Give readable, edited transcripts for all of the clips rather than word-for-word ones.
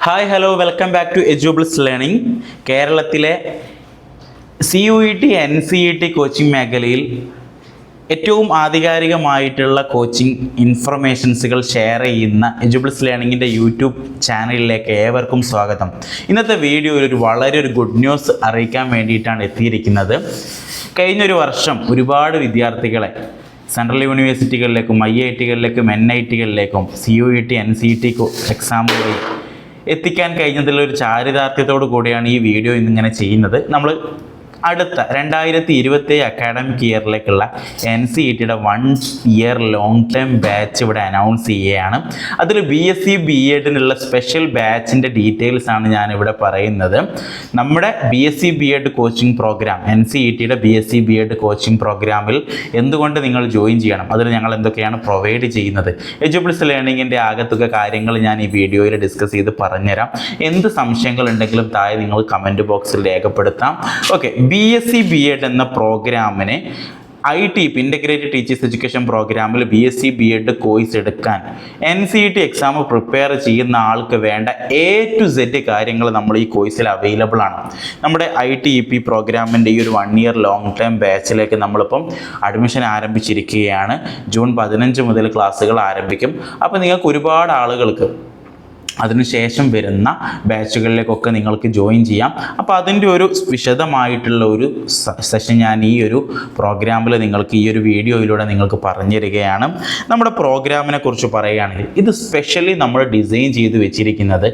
Hi hello welcome back to എജുബിൾസ് learning. കേരളത്തിലെ CUET NCET coaching മേഖലയിൽ ഏറ്റവും ആധികാരികമായിട്ടുള്ള കോച്ചിങ് ഇൻഫർമേഷൻസുകൾ ഷെയർ ചെയ്യുന്ന എജുബിൾസ് ലേണിങ്ങിൻ്റെ യൂട്യൂബ് ചാനലിലേക്ക് ഏവർക്കും സ്വാഗതം. ഇന്നത്തെ വീഡിയോയിൽ വളരെ ഗുഡ് ന്യൂസ് അറിയിക്കാൻ വേണ്ടിയിട്ടാണ് എത്തിയിരിക്കുന്നത്. കഴിഞ്ഞൊരു വർഷം ഒരുപാട് വിദ്യാർത്ഥികളെ സെൻട്രൽ യൂണിവേഴ്സിറ്റികളിലേക്കും IITകളിലേക്കും NITകളിലേക്കും CUET NCET എക്സാമുകൾ എത്തിക്കാൻ കഴിഞ്ഞതിലൊരു ചാരിതാർത്ഥ്യത്തോടു കൂടിയാണ് ഈ വീഡിയോ ഇന്നിങ്ങനെ ചെയ്യുന്നത്. നമ്മൾ അടുത്ത 2027 അക്കാഡമിക് ഇയറിലേക്കുള്ള NCETയുടെ 1 ഇയർ ലോങ് ടേം ബാച്ച് ഇവിടെ അനൗൺസ് ചെയ്യുകയാണ്. അതിൽ BSc B.Edനുള്ള സ്പെഷ്യൽ ബാച്ചിൻ്റെ ഡീറ്റെയിൽസ് ആണ് ഞാനിവിടെ പറയുന്നത്. നമ്മുടെ BSc B.Ed കോച്ചിങ് പ്രോഗ്രാം, NCETയുടെ BSc B.Ed കോച്ചിങ് പ്രോഗ്രാമിൽ എന്തുകൊണ്ട് നിങ്ങൾ ജോയിൻ ചെയ്യണം, അതിൽ ഞങ്ങൾ എന്തൊക്കെയാണ് പ്രൊവൈഡ് ചെയ്യുന്നത്, എജുബിൾസ് ലേണിങ്ങിൻ്റെ ആകത്തുക കാര്യങ്ങൾ ഞാൻ ഈ വീഡിയോയിൽ ഡിസ്കസ് ചെയ്ത് പറഞ്ഞുതരാം. എന്ത് സംശയങ്ങൾ ഉണ്ടെങ്കിലും താഴെ നിങ്ങൾ കമൻറ്റ് ബോക്സിൽ രേഖപ്പെടുത്താം. ഓക്കെ, BSc B.Ed എന്ന പ്രോഗ്രാമിന് ITP ഇൻ്റഗ്രേറ്റഡ് ടീച്ചേഴ്സ് എഡ്യൂക്കേഷൻ പ്രോഗ്രാമിൽ BSc B.Ed കോഴ്സ് എടുക്കാൻ NCET എക്സാം പ്രിപ്പയർ ചെയ്യുന്ന ആൾക്ക് വേണ്ട A to Z കാര്യങ്ങൾ നമ്മൾ ഈ കോഴ്സിൽ അവൈലബിൾ ആണ്. നമ്മുടെ ITP പ്രോഗ്രാമിൻ്റെ ഈ ഒരു 1 ഇയർ ലോങ് ടേം ബാച്ചിലേക്ക് നമ്മളിപ്പം അഡ്മിഷൻ ആരംഭിച്ചിരിക്കുകയാണ്. ജൂൺ 15 മുതൽ ക്ലാസ്സുകൾ ആരംഭിക്കും. അപ്പോൾ നിങ്ങൾക്ക് ഒരുപാട് ആളുകൾക്ക് അതിനുശേഷം വരുന്ന ബാച്ചുകളിലേക്കൊക്കെ നിങ്ങൾക്ക് ജോയിൻ ചെയ്യാം. അപ്പോൾ അതിൻ്റെ ഒരു വിശദമായിട്ടുള്ള ഒരു സെഷൻ ഞാൻ ഈ ഒരു പ്രോഗ്രാമിൽ നിങ്ങൾക്ക് ഈ ഒരു വീഡിയോയിലൂടെ നിങ്ങൾക്ക് പറഞ്ഞു തരികയാണ്. നമ്മുടെ പ്രോഗ്രാമിനെ കുറിച്ച് പറയുകയാണെങ്കിൽ ഇത് സ്പെഷ്യലി നമ്മൾ ഡിസൈൻ ചെയ്ത് വെച്ചിരിക്കുന്നത്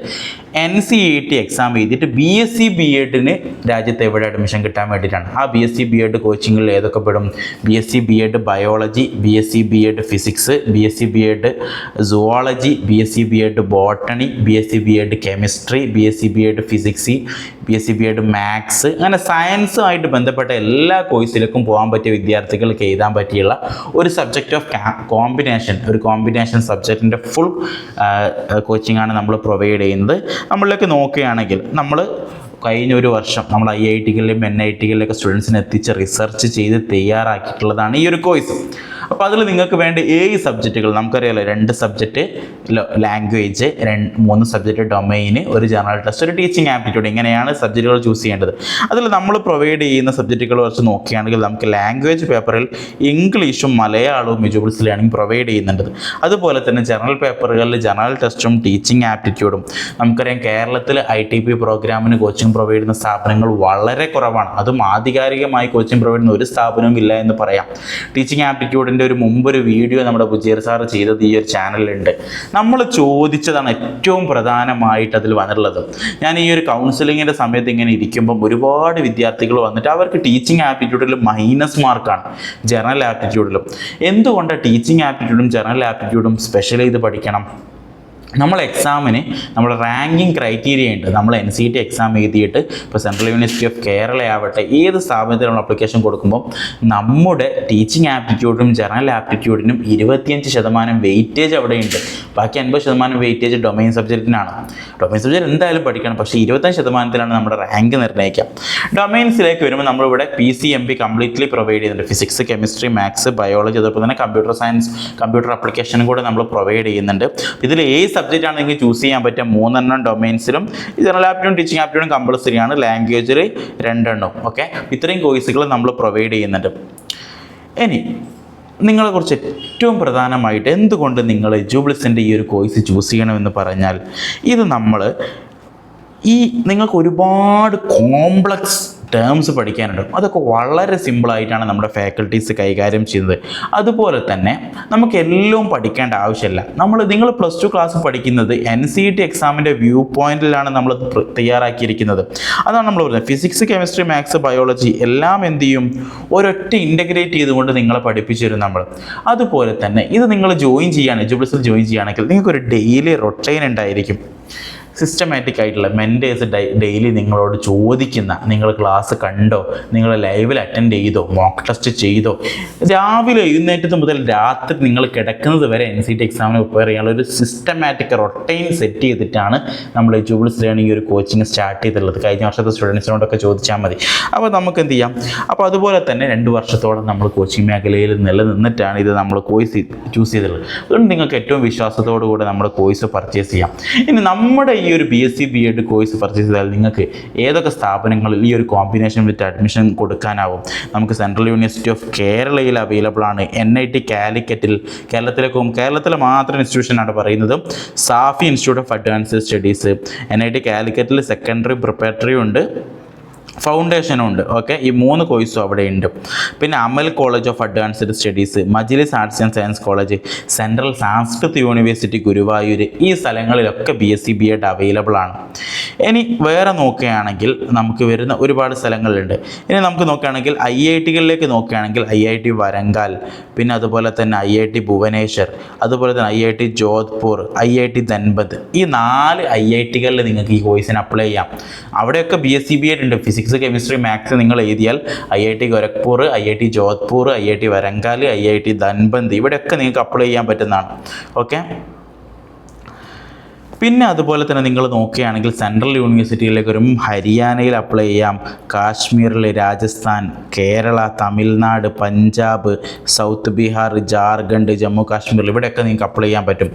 NCET എക്സാം എഴുതിയിട്ട് BSc B.Edന് രാജ്യത്ത് എവിടെ അഡ്മിഷൻ കിട്ടാൻ വേണ്ടിയിട്ടാണ്. ആ BSc B.Ed കോച്ചിങ്ങിൽ ഏതൊക്കെ പെടും? BSc B.Ed biology, BSc B.Ed physics, BSc B.Ed zoology, BSc B.Ed botany, BSc B.Ed chemistry, BSc B.Ed physics, BSc B.Ed maths, അങ്ങനെ സയൻസുമായിട്ട് ബന്ധപ്പെട്ട എല്ലാ കോഴ്സിലേക്കും പോകാൻ പറ്റിയ വിദ്യാർത്ഥികൾക്ക് എഴുതാൻ പറ്റിയുള്ള ഒരു സബ്ജക്റ്റ് ഓഫ് കോമ്പിനേഷൻ സബ്ജക്റ്റിൻ്റെ ഫുൾ കോച്ചിങ് ആണ് നമ്മൾ പ്രൊവൈഡ് ചെയ്യുന്നത്. നമ്മളിലേക്ക് നോക്കുകയാണെങ്കിൽ നമ്മൾ കഴിഞ്ഞൊരു വർഷം നമ്മൾ IITകളിലും NITകളിലൊക്കെ സ്റ്റുഡൻസിനെ എത്തിച്ച് റിസർച്ച് ചെയ്ത് തയ്യാറാക്കിയിട്ടുള്ളതാണ് ഈ ഒരു കോഴ്സ്. അപ്പോൾ അതിൽ നിങ്ങൾക്ക് വേണ്ട 7 സബ്ജക്റ്റുകൾ, നമുക്കറിയാമല്ലോ 2 സബ്ജക്റ്റ് ലാംഗ്വേജ്, 3 സബ്ജക്റ്റ് ഡൊമൈന്, ഒരു ജനറൽ ടെസ്റ്റ്, ഒരു ടീച്ചിങ് ആപ്റ്റിറ്റ്യൂഡ്, ഇങ്ങനെയാണ് സബ്ജക്റ്റുകൾ ചൂസ് ചെയ്യേണ്ടത്. അതിൽ നമ്മൾ പ്രൊവൈഡ് ചെയ്യുന്ന സബ്ജക്റ്റുകൾ വെച്ച് നോക്കുകയാണെങ്കിൽ നമുക്ക് ലാംഗ്വേജ് പേപ്പറിൽ ഇംഗ്ലീഷും മലയാളവും എജുബിൾസ് ലേണിംഗ് പ്രൊവൈഡ് ചെയ്യുന്നുണ്ട്. അതുപോലെ തന്നെ ജനറൽ പേപ്പറുകളിൽ ജനറൽ ടെസ്റ്റും ടീച്ചിങ് ആപ്റ്റിറ്റ്യൂഡും. നമുക്കറിയാം കേരളത്തിൽ ITP പ്രോഗ്രാമിന് കോച്ചിങ് പ്രൊവൈഡ് ചെയ്യുന്ന സ്ഥാപനങ്ങൾ വളരെ കുറവാണ്. അതും ആധികാരികമായി കോച്ചിങ് പ്രൊവൈഡ് ചെയ്യുന്ന ഒരു സ്ഥാപനവും ഇല്ല എന്ന് പറയാം. ടീച്ചിങ് ആപ്റ്റിറ്റ്യൂഡിൻ്റെ ഒരു മുമ്പൊരു വീഡിയോ നമ്മുടെ ബുജീർ സാർ ചെയ്തത് ഈ ഒരു ചാനലിലുണ്ട്. നമ്മൾ ചോദിച്ചതാണ് ഏറ്റവും പ്രധാനമായിട്ട് അതിൽ വന്നിട്ടുള്ളത്. ഞാൻ ഈ ഒരു കൗൺസിലിങ്ങിൻ്റെ സമയത്ത് ഇങ്ങനെ ഇരിക്കുമ്പം ഒരുപാട് വിദ്യാർത്ഥികൾ വന്നിട്ട് അവർക്ക് ടീച്ചിങ് ആപ്റ്റിറ്റ്യൂഡിൽ മൈനസ് മാർക്കാണ്, ജനറൽ ആപ്റ്റിറ്റ്യൂഡിലും. എന്തുകൊണ്ടാണ് ടീച്ചിങ് ആപ്റ്റിറ്റ്യൂഡും ജനറൽ ആപ്റ്റിറ്റ്യൂഡും സ്പെഷ്യൽ ചെയ്ത് പഠിക്കണം? നമ്മൾ എക്സാമിന് നമ്മുടെ റാങ്കിങ് ക്രൈറ്റീരിയ ഉണ്ട്. നമ്മൾ NCET എക്സാം എഴുതിയിട്ട് ഇപ്പോൾ സെൻട്രൽ യൂണിവേഴ്സിറ്റി ഓഫ് കേരള ആവട്ടെ ഏത് സ്ഥാപനത്തിൽ നമ്മൾ അപ്ലിക്കേഷൻ കൊടുക്കുമ്പോൾ നമ്മുടെ ടീച്ചിങ് ആപ്റ്റിറ്റ്യൂഡിനും ജനറൽ ആപ്റ്റിറ്റ്യൂഡിനും 25% വെയിറ്റേജ് അവിടെയുണ്ട്. ബാക്കി 50% വെയിറ്റേജ് ഡൊമൈൻ സബ്ജക്റ്റിനാണ്. ഡൊമൈൻ സബ്ജക്റ്റ് എന്തായാലും പഠിക്കണം, പക്ഷേ 25%ലാണ് നമ്മുടെ റാങ്ക് നിർണ്ണയിക്കാം. ഡൊമൈൻസിലേക്ക് വരുമ്പോൾ നമ്മളിവിടെ PCMB കംപ്ലീറ്റ്ലി പ്രൊവൈഡ് ചെയ്യുന്നുണ്ട്. ഫിസിക്സ്, കെമിസ്ട്രി, മാത്സ്, ബയോളജി, അതുപോലെ തന്നെ കമ്പ്യൂട്ടർ സയൻസ്, കമ്പ്യൂട്ടർ ആപ്ലിക്കേഷനും കൂടെ നമ്മൾ പ്രൊവൈഡ് ചെയ്യുന്നുണ്ട്. ഇതിൽ സബ്ജക്റ്റ് ആണ് നിങ്ങൾക്ക് ചൂസ് ചെയ്യാൻ പറ്റുക. 3 ഡൊമൈൻസിലും ജനറൽ ആപ്റ്റിറ്റ്യൂഡും ടീച്ചിങ് ആപ്റ്റിറ്റ്യൂഡും കമ്പൾസറി ആണ്. ലാംഗ്വേജിൽ 2. ഓക്കെ, ഇത്രയും കോഴ്സുകൾ നമ്മൾ പ്രൊവൈഡ് ചെയ്യുന്നുണ്ട്. ഇനി നിങ്ങളെക്കുറിച്ച് ഏറ്റവും പ്രധാനമായിട്ട് എന്തുകൊണ്ട് നിങ്ങൾ എജുബിൾസിൻ്റെ ഈ ഒരു കോഴ്സ് ചൂസ് ചെയ്യണമെന്ന് പറഞ്ഞാൽ, ഇത് നിങ്ങൾക്ക് ഒരുപാട് കോംപ്ലക്സ് ടേംസ് പഠിക്കാനുണ്ട്. അതൊക്കെ വളരെ സിമ്പിളായിട്ടാണ് നമ്മുടെ ഫാക്കൽറ്റീസ് കൈകാര്യം ചെയ്യുന്നത്. അതുപോലെ തന്നെ നമുക്ക് എല്ലാം പഠിക്കേണ്ട ആവശ്യമില്ല. നിങ്ങൾ +2 ക്ലാസ് പഠിക്കുന്നത് NCET എക്സാമിൻ്റെ വ്യൂ പോയിന്റിലാണ് നമ്മൾ തയ്യാറാക്കിയിരിക്കുന്നത്. അതാണ് നമ്മൾ പറയുന്നത്. ഫിസിക്സ്, കെമിസ്ട്രി, മാത്സ്, ബയോളജി എല്ലാം എന്ത് ചെയ്യും, ഒരൊറ്റ ഇൻ്റഗ്രേറ്റ് ചെയ്തുകൊണ്ട് നിങ്ങളെ പഠിപ്പിച്ചു തരും നമ്മൾ. അതുപോലെ തന്നെ ഇത് നിങ്ങൾ ജോയിൻ ചെയ്യുകയാണ്, എജുബിൾസിൽ ജോയിൻ ചെയ്യുകയാണെങ്കിൽ നിങ്ങൾക്കൊരു ഡെയിലി റൊട്ടൈൻ ഉണ്ടായിരിക്കും. സിസ്റ്റമാറ്റിക് ആയിട്ടുള്ള മെൻറ്റേഴ്സ് ഡെയിലി നിങ്ങളോട് ചോദിക്കുന്ന, നിങ്ങൾ ക്ലാസ് കണ്ടോ, നിങ്ങൾ ലൈവിൽ അറ്റൻഡ് ചെയ്തോ, മോക്ക് ടെസ്റ്റ് ചെയ്തോ, രാവിലെ എഴുന്നേറ്റത് മുതൽ രാത്രി നിങ്ങൾ കിടക്കുന്നത് വരെ NCET എക്സാമിന് പ്രിപ്പയർ ചെയ്യാനുള്ള ഒരു സിസ്റ്റമാറ്റിക് റൊട്ടൈൻ സെറ്റ് ചെയ്തിട്ടാണ് നമ്മൾ എജുബിൾസ് ലേണിംഗ് ഒരു കോച്ചിങ് സ്റ്റാർട്ട് ചെയ്തിട്ടുള്ളത്. കഴിഞ്ഞ വർഷത്തെ സ്റ്റുഡൻസിനോടൊക്കെ ചോദിച്ചാൽ മതി. അപ്പോൾ നമുക്ക് എന്ത് ചെയ്യാം. അപ്പോൾ അതുപോലെ തന്നെ 2 വർഷത്തോളം നമ്മൾ കോച്ചിങ് മേഖലയിൽ നിലനിന്നിട്ടാണ് ഇത് നമ്മൾ കോഴ്സ് ചൂസ് ചെയ്തിട്ടുള്ളത്. അതുകൊണ്ട് നിങ്ങൾക്ക് ഏറ്റവും വിശ്വാസത്തോടു കൂടെ നമ്മുടെ കോഴ്സ് പർച്ചേസ് ചെയ്യാം. ഇനി നമ്മുടെ ഈ ഒരു BSc B.Ed കോഴ്സ് പർച്ചേസ് ചെയ്താൽ നിങ്ങൾക്ക് ഏതൊക്കെ സ്ഥാപനങ്ങളിൽ ഈ ഒരു കോമ്പിനേഷൻ വിത്ത് അഡ്മിഷൻ കൊടുക്കാനാവും? നമുക്ക് സെൻട്രൽ യൂണിവേഴ്സിറ്റി ഓഫ് കേരളയിൽ അവൈലബിൾ ആണ്. NIT കാലിക്കറ്റിൽ, കേരളത്തിലെ മാത്രം ഇൻസ്റ്റിറ്റ്യൂഷനാണ് പറയുന്നത്. Safi institute of advanced studies, NIT കാലിക്കറ്റിൽ സെക്കൻഡറി പ്രിപ്പറേറ്ററി ഉണ്ട്, ഫൗണ്ടേഷനും ഉണ്ട്. ഓക്കെ, ഈ 3 കോഴ്സും അവിടെ ഉണ്ട്. പിന്നെ അമൽ കോളേജ് ഓഫ് അഡ്വാൻസ്ഡ് സ്റ്റഡീസ്, മജ്ലിസ് arts and science college, central Sanskrit university Guruvayur, ഈ സ്ഥലങ്ങളിലൊക്കെ BSc B.Ed അവൈലബിൾ ആണ്. ഇനി വേറെ നോക്കുകയാണെങ്കിൽ നമുക്ക് വരുന്ന ഒരുപാട് സ്ഥലങ്ങളുണ്ട്. ഇനി നമുക്ക് നോക്കുകയാണെങ്കിൽ IIT-കളിലേക്ക് നോക്കുകയാണെങ്കിൽ IIT വരങ്കാൽ, പിന്നെ അതുപോലെ തന്നെ IIT ഭുവനേശ്വർ, അതുപോലെ തന്നെ IIT ജോധ്പൂർ, IIT ധൻബദ്, ഈ 4 IIT-കളിൽ നിങ്ങൾക്ക് ഈ കോഴ്സിന് അപ്ലൈ ചെയ്യാം. അവിടെയൊക്കെ BSc B.Ed ഉണ്ട്. ഫിസിക്സ്, കെമിസ്ട്രി, മാത്സ് നിങ്ങൾ എഴുതിയാൽ IIT Gorakhpur, IIT Jodhpur, IIT വരങ്കാൽ, IIT ധൻബദ്, ഇവിടെയൊക്കെ നിങ്ങൾക്ക് അപ്ലൈ ചെയ്യാൻ പറ്റുന്നതാണ്. ഓക്കെ, പിന്നെ അതുപോലെ തന്നെ നിങ്ങൾ നോക്കുകയാണെങ്കിൽ സെൻട്രൽ യൂണിവേഴ്സിറ്റിയിലേക്ക് വരും. ഹരിയാനയിൽ അപ്ലൈ ചെയ്യാം, കാശ്മീരിൽ, രാജസ്ഥാൻ, കേരള, തമിഴ്നാട്, പഞ്ചാബ്, സൗത്ത് ബീഹാർ, ജാർഖണ്ഡ്, ജമ്മു കാശ്മീർ, ഇവിടെയൊക്കെ നിങ്ങൾക്ക് അപ്ലൈ ചെയ്യാൻ പറ്റും.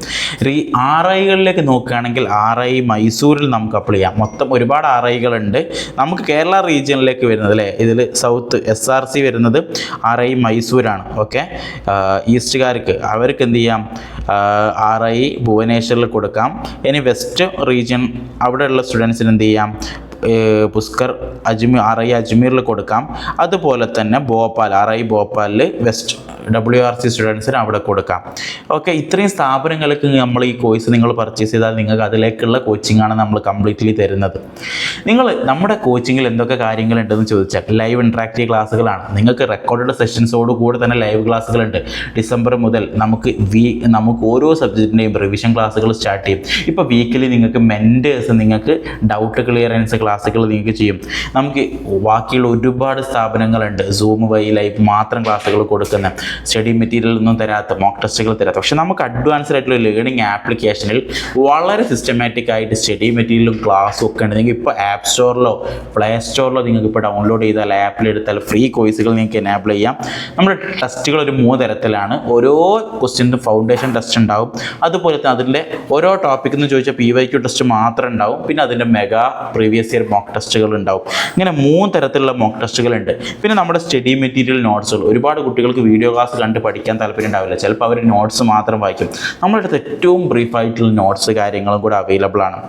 RI-കളിലേക്ക് നോക്കുകയാണെങ്കിൽ RI മൈസൂരിൽ നമുക്ക് അപ്ലൈ ചെയ്യാം. മൊത്തം ഒരുപാട് RI-കളുണ്ട്. നമുക്ക് കേരള റീജിയനിലേക്ക് വരുന്നത് അല്ലേ, ഇതിൽ സൗത്ത് SRC വരുന്നത് RI മൈസൂരാണ്. ഓക്കെ, ഈസ്റ്റുകാർക്ക് അവർക്ക് എന്ത് ചെയ്യാം, RI ഭുവനേശ്വറിൽ കൊടുക്കാം. ഇനി വെസ്റ്റ് റീജിയൻ അവിടെയുള്ള സ്റ്റുഡൻസിന് എന്ത് ചെയ്യാം, പുഷ്കർ RI അജ്മീറിൽ കൊടുക്കാം. അതുപോലെ തന്നെ ഭോപ്പാൽ, RI ഭോപ്പാലിൽ വെസ്റ്റ് WRC സ്റ്റുഡൻസിന് അവിടെ കൊടുക്കാം. ഓക്കെ, ഇത്രയും സ്ഥാപനങ്ങൾക്ക് നമ്മൾ ഈ കോഴ്സ് നിങ്ങൾ പർച്ചേസ് ചെയ്താൽ നിങ്ങൾക്ക് അതിലേക്കുള്ള കോച്ചിങ്ങാണ് നമ്മൾ കംപ്ലീറ്റ്ലി തരുന്നത്. നമ്മുടെ കോച്ചിങ്ങിൽ എന്തൊക്കെ കാര്യങ്ങളുണ്ടെന്ന് ചോദിച്ചാൽ ലൈവ് ഇൻട്രാക്റ്റീവ് ക്ലാസ്സുകളാണ്. നിങ്ങൾക്ക് റെക്കോർഡഡ് സെഷൻസോട് കൂടെ തന്നെ ലൈവ് ക്ലാസ്സുകളുണ്ട്. ഡിസംബർ മുതൽ നമുക്ക് ഓരോ സബ്ജക്റ്റിൻ്റെയും റിവിഷൻ ക്ലാസ്സുകൾ സ്റ്റാർട്ട് ചെയ്യും. ഇപ്പോൾ വീക്കിലി നിങ്ങൾക്ക് മെൻറ്റേഴ്സ്, നിങ്ങൾക്ക് ഡൗട്ട് ക്ലിയറൻസ് ക്ലാസ്സുകൾ നിങ്ങൾക്ക് ചെയ്യും. നമുക്ക് ബാക്കിയുള്ള ഒരുപാട് സ്ഥാപനങ്ങളുണ്ട് സൂം വഴി ലൈവ് മാത്രം ക്ലാസ്സുകൾ കൊടുക്കുന്ന, സ്റ്റഡി മെറ്റീരിയൽ ഒന്നും തരാത്ത, മോക്ക് ടെസ്റ്റുകൾ തരാത്ത. പക്ഷെ നമുക്ക് അഡ്വാൻസ്ഡ് ആയിട്ടുള്ള ലേണിംഗ് ആപ്ലിക്കേഷനിൽ വളരെ സിസ്റ്റമാറ്റിക് ആയിട്ട് സ്റ്റഡി മെറ്റീരിയലും ക്ലാസ്സും ഒക്കെ ഉണ്ട്. നിങ്ങൾക്ക് ഇപ്പോൾ ആപ്പ് സ്റ്റോറിലോ പ്ലേ സ്റ്റോറിലോ നിങ്ങൾക്ക് ഇപ്പോൾ ഡൗൺലോഡ് ചെയ്താൽ, ആപ്പിലെടുത്താൽ ഫ്രീ കോഴ്സുകൾ നിങ്ങൾക്ക് എനാബിൾ ചെയ്യാം. നമ്മുടെ ടെസ്റ്റുകൾ ഒരു 3 തരത്തിലാണ്. ഓരോ ക്വസ്റ്റ്യനും ഫൗണ്ടേഷൻ ടെസ്റ്റ് ഉണ്ടാവും. അതുപോലെ തന്നെ അതിൻ്റെ ഓരോ ടോപ്പിക് എന്ന് ചോദിച്ചാൽ PYQ ടെസ്റ്റ് മാത്രം ഉണ്ടാവും. പിന്നെ അതിൻ്റെ മെഗാ പ്രീവിയസ് ഇയർ മോക്ക് ടെസ്റ്റുകൾ ഉണ്ടാവും. ഇങ്ങനെ 3 തരത്തിലുള്ള മോക്ക് ടെസ്റ്റുകളുണ്ട്. പിന്നെ നമ്മുടെ സ്റ്റഡി മെറ്റീരിയൽ നോട്ട്സുകൾ, ഒരുപാട് കുട്ടികൾക്ക് വീഡിയോ ക്ലാസ് കണ്ട് പഠിക്കാൻ താല്പര്യം ഉണ്ടാവില്ല. ചിലപ്പോൾ അവർ നോട്ട്സ് മാത്രം വായിക്കും. നമ്മുടെ അടുത്ത് ഏറ്റവും ബ്രീഫായിട്ടുള്ള നോട്ട്സ് കാര്യങ്ങളും കൂടെ അവൈലബിൾ ആണ്.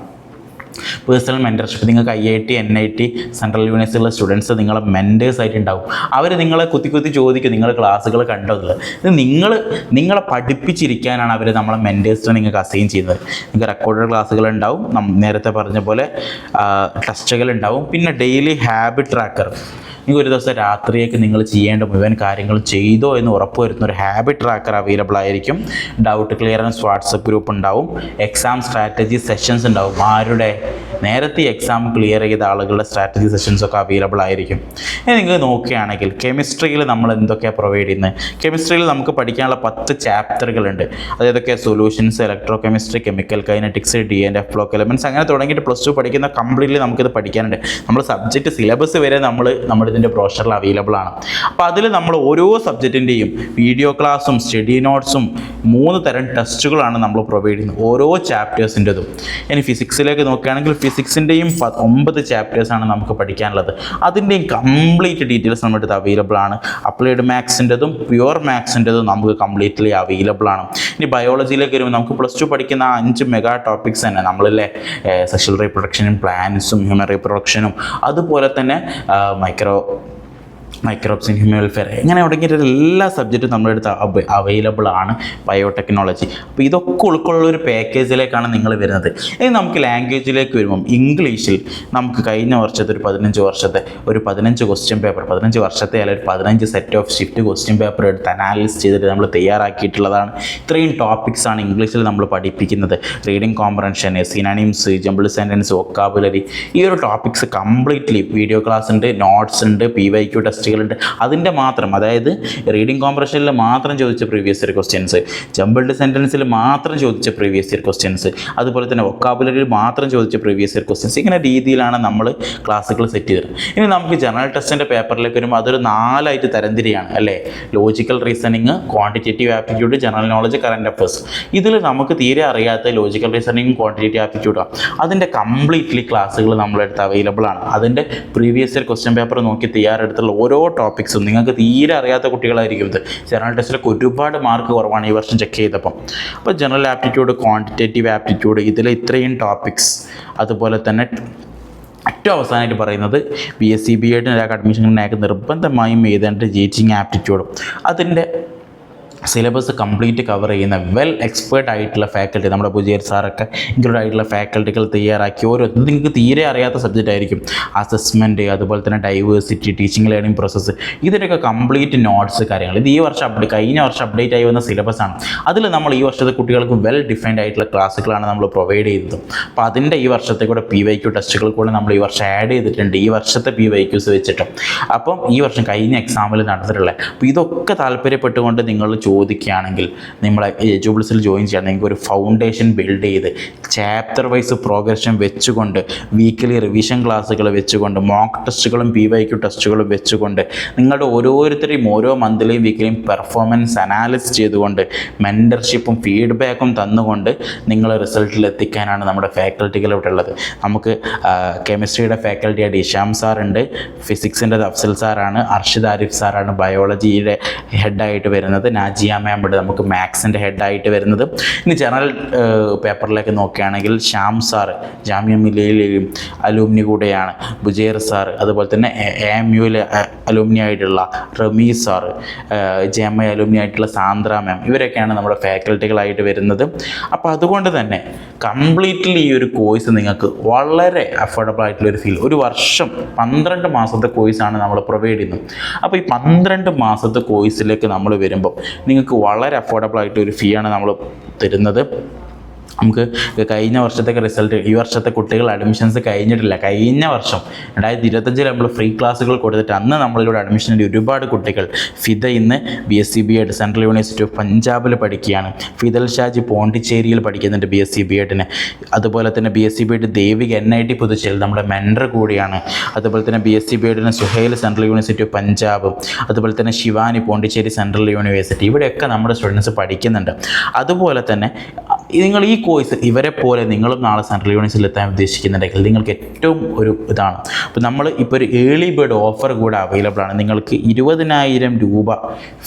പേഴ്സണൽ മെൻറ്റർഷിപ്പ്, നിങ്ങൾക്ക് IIT NIT സെൻട്രൽ യൂണിവേഴ്സിറ്റിയിലുള്ള സ്റ്റുഡൻസ് നിങ്ങളെ മെൻറ്റേഴ്സ് ആയിട്ടുണ്ടാവും. അവർ നിങ്ങളെ കുത്തി ചോദിക്കും നിങ്ങൾ ക്ലാസ്സുകൾ കണ്ടോ എന്നുള്ളത്. ഇത് നിങ്ങളെ പഠിപ്പിച്ചിരിക്കാനാണ് അവർ നമ്മളെ മെൻറ്റേഴ്സിനെ നിങ്ങൾക്ക് അസൈൻ ചെയ്യുന്നത്. നിങ്ങൾക്ക് റെക്കോർഡഡ് ക്ലാസ്സുകൾ ഉണ്ടാവും, നേരത്തെ പറഞ്ഞ പോലെ ടെസ്റ്റുകൾ ഉണ്ടാവും. പിന്നെ ഡെയിലി ഹാബിറ്റ് ട്രാക്കർ, നിങ്ങൾ ഒരു ദിവസം രാത്രിയൊക്കെ നിങ്ങൾ ചെയ്യേണ്ട മുഴുവൻ കാര്യങ്ങൾ ചെയ്തോ എന്ന് ഉറപ്പുവരുത്തുന്ന ഒരു ഹാബിറ്റ് ട്രാക്കർ അവൈലബിൾ ആയിരിക്കും. ഡൗട്ട് ക്ലിയറൻസ് വാട്സപ്പ് ഗ്രൂപ്പ് ഉണ്ടാവും. എക്സാം സ്ട്രാറ്റജി സെഷൻസ് ഉണ്ടാവും. ആരുടെ നേരത്തെ എക്സാം ക്ലിയർ ചെയ്ത ആളുകളുടെ സ്ട്രാറ്റജി സെഷൻസൊക്കെ അവൈലബിൾ ആയിരിക്കും. ഇനി നിങ്ങൾ നോക്കുകയാണെങ്കിൽ കെമിസ്ട്രിയിൽ നമ്മൾ എന്തൊക്കെയാണ് പ്രൊവൈഡ് ചെയ്യുന്നത്? കെമിസ്ട്രിയിൽ നമുക്ക് പഠിക്കാനുള്ള 10 ചാപ്റ്ററുകളുണ്ട്. അതൊക്കെ solutions, electro chemistry, chemical kinetics, D&F block elements, അങ്ങനെ തുടങ്ങിയിട്ട് +2 പഠിക്കുന്ന കംപ്ലീറ്റ്ലി നമുക്കിത് പഠിക്കാനുണ്ട്. നമ്മൾ സബ്ജക്റ്റ് സിലബസ് വരെ നമ്മുടെ ഇതിൻ്റെ ബ്രോഷറിൽ അവൈലബിൾ ആണ്. അപ്പോൾ അതിൽ നമ്മൾ ഓരോ സബ്ജക്റ്റിൻ്റെയും വീഡിയോ ക്ലാസ്സും സ്റ്റഡി നോട്ട്സും 3 തരം ടെസ്റ്റുകളാണ് നമ്മൾ പ്രൊവൈഡ് ചെയ്യുന്നത് ഓരോ ചാപ്റ്റേഴ്സിൻ്റെതും. ഇനി ഫിസിക്സിലേക്ക് നോക്കുകയാണെങ്കിൽ ഫിസിക്സിൻ്റെയും 9 ചാപ്റ്റേഴ്സാണ് നമുക്ക് പഠിക്കാനുള്ളത്. അതിൻ്റെയും കംപ്ലീറ്റ് ഡീറ്റെയിൽസ് നമ്മുടെ അടുത്ത് അവൈലബിൾ ആണ്. അപ്ലൈഡ് മാത്സിൻ്റെതും പ്യുവർ മാത്സിൻ്റെതും നമുക്ക് കംപ്ലീറ്റ്ലി അവൈലബിൾ ആണ്. ഇനി ബയോളജിയിലേക്ക് വരുമ്പോൾ നമുക്ക് +2 പഠിക്കുന്ന 5 മെഗാ ടോപ്പിക്സ് തന്നെ നമ്മളല്ലേ, സെക്ഷൽ റീപ്രൊഡക്ഷനും പ്ലാന്റ്സും ഹ്യൂമൻ റീപ്രൊഡക്ഷനും, അതുപോലെ തന്നെ മൈക്രോബ്സ് ഇൻ ഹ്യൂമൻ വെൽഫെയർ, ഇങ്ങനെ തുടങ്ങിയിട്ട് എല്ലാ സബ്ജക്റ്റും നമ്മുടെ അടുത്ത് അവൈലബിൾ ആണ്. ബയോടെക്നോളജി, അപ്പോൾ ഇതൊക്കെ ഉൾക്കൊള്ളുന്ന ഒരു പാക്കേജിലേക്കാണ് നിങ്ങൾ വരുന്നത്. ഇനി നമുക്ക് ലാംഗ്വേജിലേക്ക് വരുമ്പം ഇംഗ്ലീഷിൽ നമുക്ക് കഴിഞ്ഞ വർഷത്തെ ഒരു 15 വർഷത്തെ ഒരു 15 ക്വസ്റ്റ്യൻ പേപ്പർ, 15 വർഷത്തെ അല്ലെങ്കിൽ 15 set of shift question paper എടുത്ത് അനാലിസിസ് ചെയ്തിട്ട് നമ്മൾ തയ്യാറാക്കിയിട്ടുള്ളതാണ്. ഇത്രയും ടോപ്പിക്സാണ് ഇംഗ്ലീഷിൽ നമ്മൾ പഠിപ്പിക്കുന്നത്. Reading comprehension, synonyms, jumble sentence, vocabulary, ഈ ഒരു ടോപ്പിക്സ് കംപ്ലീറ്റ്ലി വീഡിയോ ക്ലാസ് ഉണ്ട്, നോട്ട്സ് ഉണ്ട്, PYQ ടെസ്റ്റ് ടെസ്റ്റുകളുണ്ട്. അതിൻ്റെ മാത്രം, അതായത് റീഡിംഗ് കോംപ്രഷനിൽ മാത്രം ചോദിച്ച പ്രീവിയസ് ഇയർ ക്വസ്റ്റ്യൻസ്, ജംബിൾഡ് സെൻറ്റൻസിൽ മാത്രം ചോദിച്ച പ്രീവിയസ് ഇയർ ക്വസ്റ്റ്യൻസ്, അതുപോലെ തന്നെ വൊക്കാബുലറിയിൽ മാത്രം ചോദിച്ച പ്രീവിയസ് ഇയർ ക്വസ്റ്റ്യൻസ്, ഇങ്ങനെ രീതിയിലാണ് നമ്മൾ ക്ലാസ്സുകൾ സെറ്റ് ചെയ്തത്. ഇനി നമുക്ക് ജനറൽ ടെസ്റ്റിൻ്റെ പേപ്പറിലേക്ക് വരുമ്പോൾ അതൊരു 4 തരംതിരിയാണ് അല്ലേ. Logical reasoning, quantitative aptitude, general knowledge, current affairs. ഇതിൽ നമുക്ക് തീരെ അറിയാത്ത ലോജിക്കൽ റീസണിങ്ങും ക്വാണ്ടിറ്റേറ്റീവ് ആപ്റ്റിറ്റ്യൂഡാണ്. അതിൻ്റെ കംപ്ലീറ്റ്ലി ക്ലാസ്സുകൾ നമ്മളെടുത്ത് അവൈലബിൾ ആണ്. അതിൻ്റെ പ്രീവിയസ് ഇയർ ക്വസ്റ്റ്യൻ പേപ്പർ നോക്കി തയ്യാറെടുത്തുള്ള ഓരോ ടോപ്പിക്സും നിങ്ങൾക്ക് തീരെ അറിയാത്ത കുട്ടികളായിരിക്കും ഇത്. ജനറൽ ടെസ്റ്റിലൊക്കെ ഒരുപാട് മാർക്ക് കുറവാണ് ഈ വർഷം ചെക്ക് ചെയ്തപ്പം. അപ്പോൾ ജനറൽ ആപ്റ്റിറ്റ്യൂഡ്, ക്വാണ്ടിറ്റേറ്റീവ് ആപ്റ്റിറ്റ്യൂഡ്, ഇതിൽ ഇത്രയും ടോപ്പിക്സ്. അതുപോലെ തന്നെ ഏറ്റവും അവസാനമായിട്ട് പറയുന്നത് BSc BEd അഡ്മിഷനായിട്ട് നിർബന്ധമായും എഴുതേണ്ട ടീച്ചിങ് ആപ്റ്റിറ്റ്യൂഡും. അതിൻ്റെ സിലബസ് കംപ്ലീറ്റ് കവർ ചെയ്യുന്ന വെൽ എക്സ്പേർട്ട് ആയിട്ടുള്ള ഫാക്കൽറ്റി, നമ്മുടെ ബുജേർ സാറൊക്കെ ഇൻക്ലൂഡ് ആയിട്ടുള്ള ഫാക്കൽറ്റികൾ തയ്യാറാക്കി ഓരോ നിങ്ങൾക്ക് തീരെ അറിയാത്ത സബ്ജക്റ്റ് ആയിരിക്കും. അസസ്മെൻറ്റ്, അതുപോലെ തന്നെ ഡൈവേഴ്സിറ്റി, ടീച്ചിങ് ലേണിംഗ് പ്രോസസ്സ്, ഇതിൻ്റെയൊക്കെ കംപ്ലീറ്റ് നോട്ട്സ് കാര്യങ്ങൾ ഇത് ഈ വർഷം കഴിഞ്ഞ വർഷം അപ്ഡേറ്റ് ആയി വന്ന സിലബസാണ്. അതിൽ നമ്മൾ ഈ വർഷത്തെ കുട്ടികൾക്ക് വെൽ ഡിഫൈൻഡ് ആയിട്ടുള്ള ക്ലാസ്സുകളാണ് നമ്മൾ പ്രൊവൈഡ് ചെയ്തത്. അപ്പോൾ അതിൻ്റെ ഈ വർഷത്തെ കൂടെ PYQ ടെസ്റ്റുകൾ കൂടെ നമ്മൾ ഈ വർഷം ആഡ് ചെയ്തിട്ടുണ്ട്, ഈ വർഷത്തെ PYQs വെച്ചിട്ട്. അപ്പം ഈ വർഷം കഴിഞ്ഞ എക്സാമിൽ നടന്നിട്ടുള്ളത്. അപ്പോൾ ഇതൊക്കെ താല്പര്യപ്പെട്ടുകൊണ്ട് നിങ്ങൾ ചോദിക്കുകയാണെങ്കിൽ നമ്മളെ എജുബിൾസിൽ ജോയിൻ ചെയ്യാൻ നിങ്ങൾക്ക് ഒരു ഫൗണ്ടേഷൻ ബിൽഡ് ചെയ്ത് ചാപ്റ്റർ വൈസ് പ്രോഗ്രഷൻ വെച്ചുകൊണ്ട്, വീക്കിലി റിവിഷൻ ക്ലാസ്സുകൾ വെച്ചുകൊണ്ട്, മോക്ക് ടെസ്റ്റുകളും PYQ ടെസ്റ്റുകളും വെച്ചുകൊണ്ട്, നിങ്ങളുടെ ഓരോരുത്തരെയും ഓരോ മന്ത്ലിയും വീക്കിലിയും പെർഫോമൻസ് അനാലിസിസ് ചെയ്തുകൊണ്ട്, മെൻറ്റർഷിപ്പും ഫീഡ്ബാക്കും തന്നുകൊണ്ട് നിങ്ങൾ റിസൾട്ടിൽ എത്തിക്കാനാണ് നമ്മുടെ ഫാക്കൽറ്റികൾ ഇവിടെ ഉള്ളത്. നമുക്ക് കെമിസ്ട്രിയുടെ ഫാക്കൽറ്റിയായിട്ട് ഇഷാം സാറുണ്ട്, ഫിസിക്സിൻ്റെ അഫ്സൽ സാറാണ്, അർഷിദ് ആരിഫ് സാറാണ് ബയോളജിയുടെ ഹെഡായിട്ട് വരുന്നത്, നാജിയ മാം ഉണ്ട് നമുക്ക് മാത്സിൻ്റെ ഹെഡായിട്ട് വരുന്നത്. ഇനി ജനറൽ പേപ്പറിലേക്ക് നോക്കുകയാണെങ്കിൽ ശ്യാം സാറ് ജാമ്യ മില്ലയിലെയും അലൂമിനി കൂടെയാണ്, ബുജേർ സാറ്, അതുപോലെ തന്നെ AMUവിലെ അലൂമിനി ആയിട്ടുള്ള റമീസ് സാറ്, JMI അലൂമിനി ആയിട്ടുള്ള സാന്ദ്ര മാം, ഇവരൊക്കെയാണ് നമ്മുടെ ഫാക്കൽറ്റികളായിട്ട് വരുന്നത്. അപ്പോൾ അതുകൊണ്ട് തന്നെ കംപ്ലീറ്റ്ലി ഈ ഒരു കോഴ്സ് നിങ്ങൾക്ക് വളരെ അഫോർഡബിൾ ആയിട്ടുള്ളൊരു ഫീൽ, ഒരു വർഷം 12 മാസത്തെ കോഴ്സാണ് നമ്മൾ പ്രൊവൈഡ് ചെയ്യുന്നത്. അപ്പോൾ ഈ 12 മാസത്തെ കോഴ്സിലേക്ക് നമ്മൾ വരുമ്പോൾ നിങ്ങൾക്ക് വളരെ അഫോർഡബിൾ ആയിട്ട് ഒരു ഫീ ആണ് നമ്മൾ തരുന്നത്. നമുക്ക് കഴിഞ്ഞ വർഷത്തേക്ക് റിസൾട്ട്, ഈ വർഷത്തെ കുട്ടികൾ അഡ്മിഷൻസ് കഴിഞ്ഞിട്ടില്ല. കഴിഞ്ഞ വർഷം 2025 നമ്മൾ ഫ്രീ ക്ലാസ്സുകൾ കൊടുത്തിട്ട് അന്ന് നമ്മളിലൂടെ അഡ്മിഷൻ്റെ ഒരുപാട് കുട്ടികൾ, ഫിദ ഇന്ന് BSc BEd central university of പഞ്ചാബിൽ പഠിക്കുകയാണ്, ഫിദൽ ഷാജി പോണ്ടിച്ചേരിയിൽ പഠിക്കുന്നുണ്ട് BSc BEdന്, അതുപോലെ തന്നെ BSc BEd Devika NIT Puducherry നമ്മുടെ മെൻറ്റർ കൂടിയാണ്, അതുപോലെ തന്നെ BSc BEdന് Suhail central university of Punjab, അതുപോലെ തന്നെ ശിവാനി പോണ്ടിച്ചേരി സെൻട്രൽ യൂണിവേഴ്സിറ്റി, ഇവിടെയൊക്കെ നമ്മുടെ സ്റ്റുഡൻസ് പഠിക്കുന്നുണ്ട്. അതുപോലെ തന്നെ നിങ്ങൾ ഈ കോഴ്സ് ഇവരെ പോലെ നിങ്ങളും നാളെ സെൻട്രൽ യൂണിവേഴ്സിറ്റിയിൽ എത്താൻ ഉദ്ദേശിക്കുന്നുണ്ടെങ്കിൽ നിങ്ങൾക്ക് ഏറ്റവും ഒരു ഇതാണ്. അപ്പോൾ നമ്മൾ ഇപ്പോൾ ഒരു ഏർലി ബേർഡ് ഓഫർ കൂടെ അവൈലബിൾ ആണ്. നിങ്ങൾക്ക് 20,000 രൂപ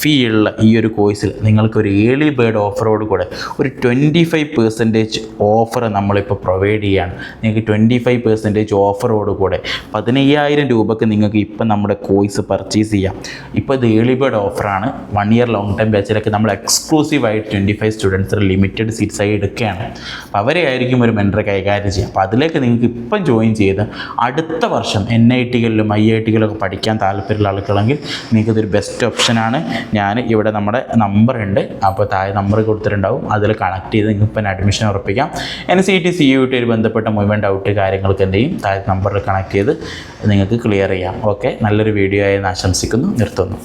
ഫീ ഉള്ള ഈ ഒരു കോഴ്സിൽ നിങ്ങൾക്ക് ഒരു ഏർലി ബേർഡ് ഓഫറോട് കൂടെ ഒരു 25% ഓഫർ നമ്മളിപ്പോൾ പ്രൊവൈഡ് ചെയ്യുകയാണ്. നിങ്ങൾക്ക് 25% ഓഫറോട് കൂടെ 15,000 രൂപക്ക് നിങ്ങൾക്ക് ഇപ്പം നമ്മുടെ കോഴ്സ് പർച്ചേസ് ചെയ്യാം. ഇപ്പോൾ ഇത് ഏർലി ബേർഡ് ഓഫറാണ്. 1 ഇയർ ലോങ് ടൈം ബാച്ചിലൊക്കെ നമ്മൾ എക്സ്ക്ലൂസീവായിട്ട് 25 സ്റ്റുഡൻസിന് ലിമിറ്റഡ് സീറ്റ്സായി എടുക്കുകയാണ്. അപ്പോൾ അവരെ ആയിരിക്കും ഒരു മെൻറ്റർ കൈകാര്യം ചെയ്യുക. അപ്പോൾ അതിലേക്ക് നിങ്ങൾക്ക് ഇപ്പം ജോയിൻ ചെയ്ത് അടുത്ത വർഷം NITകളിലും IITകളിലൊക്കെ പഠിക്കാൻ താല്പര്യമുള്ള ആളുകളെങ്കിൽ നിങ്ങൾക്കിതൊരു ബെസ്റ്റ് ഓപ്ഷനാണ്. ഞാൻ ഇവിടെ നമ്മുടെ നമ്പർ ഉണ്ട്, അപ്പോൾ താഴെ നമ്പർ കൊടുത്തിട്ടുണ്ടാവും, അതിൽ കണക്ട് ചെയ്ത് നിങ്ങൾക്ക് ഇപ്പം അഡ്മിഷൻ ഉറപ്പിക്കാം. NCET CUET ബന്ധപ്പെട്ട മുഴുവൻ ഡൗട്ട് കാര്യങ്ങൾക്ക് എന്ത് ചെയ്യും, താഴെ നമ്പറിൽ കണക്ട് ചെയ്ത് നിങ്ങൾക്ക് ക്ലിയർ ചെയ്യാം. ഓക്കെ, നല്ലൊരു വീഡിയോ ആയെന്ന് ആശംസിക്കുന്നു, നിർത്തുന്നു.